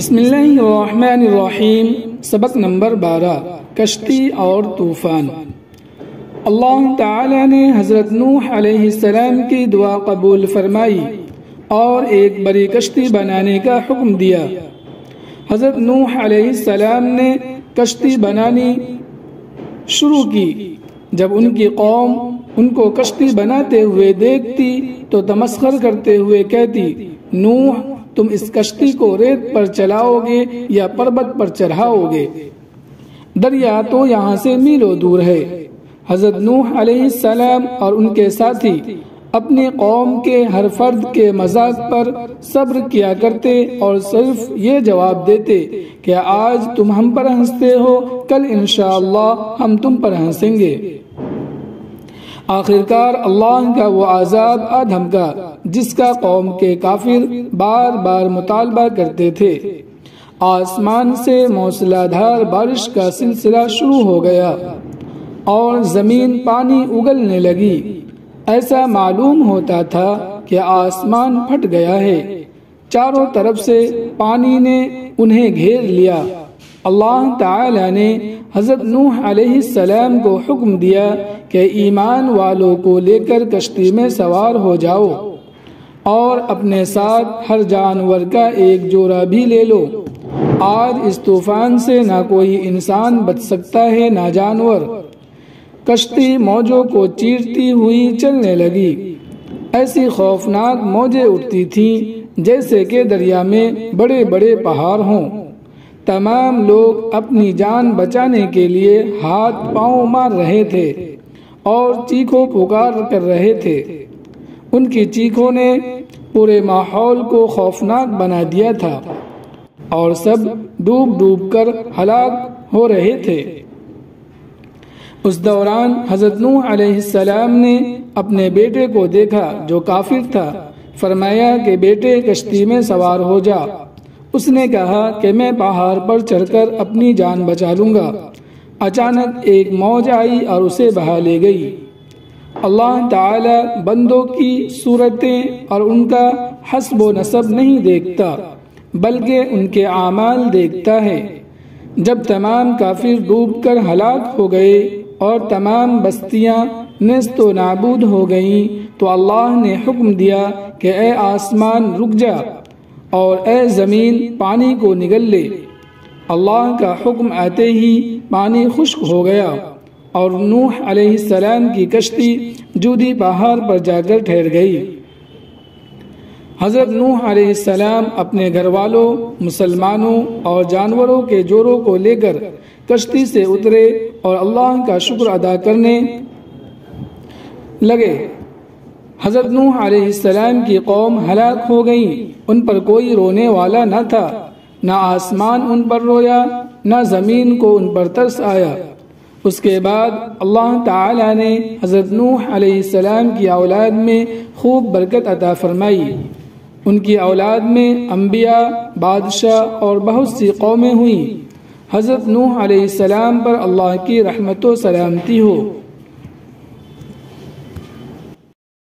بسم اللہ الرحمن الرحیم۔ سبق نمبر 12، کشتی اور طوفان۔ اللہ تعالی نے حضرت نوح علیہ السلام کی دعا قبول فرمائی اور ایک بڑی کشتی بنانے کا حکم دیا۔ حضرت نوح علیہ السلام نے کشتی بنانی شروع کی۔ جب ان کی قوم ان کو کشتی بناتے ہوئے دیکھتی تو تمسخر کرتے ہوئے کہتی، نوح تم اس کشتی کو ریت پر چلاؤ گے یا پربت پر چڑھاؤ گے؟ دریا تو یہاں سے میلوں دور ہے۔ حضرت نوح علیہ السلام اور ان کے ساتھی اپنی قوم کے ہر فرد کے مذاق پر صبر کیا کرتے اور صرف یہ جواب دیتے کہ آج تم ہم پر ہنستے ہو، کل انشاءاللہ ہم تم پر ہنسیں گے۔ آخرکار اللہ کا وہ عذاب آ دھمکا جس کا قوم کے کافر بار بار مطالبہ کرتے تھے۔ آسمان سے موسلا دھار بارش کا سلسلہ شروع ہو گیا اور زمین پانی اگلنے لگی۔ ایسا معلوم ہوتا تھا کہ آسمان پھٹ گیا ہے۔ چاروں طرف سے پانی نے انہیں گھیر لیا۔ اللہ تعالی نے حضرت نوح علیہ السلام کو حکم دیا کہ ایمان والوں کو لے کر کشتی میں سوار ہو جاؤ اور اپنے ساتھ ہر جانور کا ایک جوڑا بھی لے لو۔ آج اس طوفان سے نہ کوئی انسان بچ سکتا ہے نہ جانور۔ کشتی موجوں کو چیرتی ہوئی چلنے لگی۔ ایسی خوفناک موجیں اٹھتی تھیں جیسے کہ دریا میں بڑے بڑے پہاڑ ہوں۔ تمام لوگ اپنی جان بچانے کے لیے ہاتھ پاؤں مار رہے تھے اور چیخو پکار کر رہے تھے۔ ان کی چیخوں نے پورے ماحول کو خوفناک بنا دیا تھا اور سب ڈوب ڈوب کر ہلاک ہو رہے تھے۔ اس دوران حضرت نوح علیہ السلام نے اپنے بیٹے کو دیکھا جو کافر تھا۔ فرمایا کہ بیٹے کشتی میں سوار ہو جا۔ اس نے کہا کہ میں پہاڑ پر چڑھ کر اپنی جان بچا لوں گا۔ اچانک ایک موج آئی اور اسے بہا لے گئی۔ اللہ تعالی بندوں کی صورتیں اور ان کا حسب و نسب نہیں دیکھتا بلکہ ان کے اعمال دیکھتا ہے۔ جب تمام کافر ڈوب کر ہلاک ہو گئے اور تمام بستیاں نیست و نابود ہو گئیں تو اللہ نے حکم دیا کہ اے آسمان رک جا اور اے زمین پانی کو نگل لے۔ اللہ کا حکم آتے ہی پانی خشک ہو گیا اور نوح علیہ السلام کی کشتی جودی پہاڑ پر جا کر ٹھہر گئی۔ حضرت نوح علیہ السلام اپنے گھر والوں، مسلمانوں اور جانوروں کے جوڑوں کو لے کر کشتی سے اترے اور اللہ کا شکر ادا کرنے لگے۔ حضرت نوح علیہ السلام کی قوم ہلاک ہو گئی۔ ان پر کوئی رونے والا نہ تھا، نہ آسمان ان پر رویا نہ زمین کو ان پر ترس آیا۔ اس کے بعد اللہ تعالی نے حضرت نوح علیہ السلام کی اولاد میں خوب برکت عطا فرمائی۔ ان کی اولاد میں انبیاء، بادشاہ اور بہت سی قومیں ہوئیں۔ حضرت نوح علیہ السلام پر اللہ کی رحمت و سلامتی ہو۔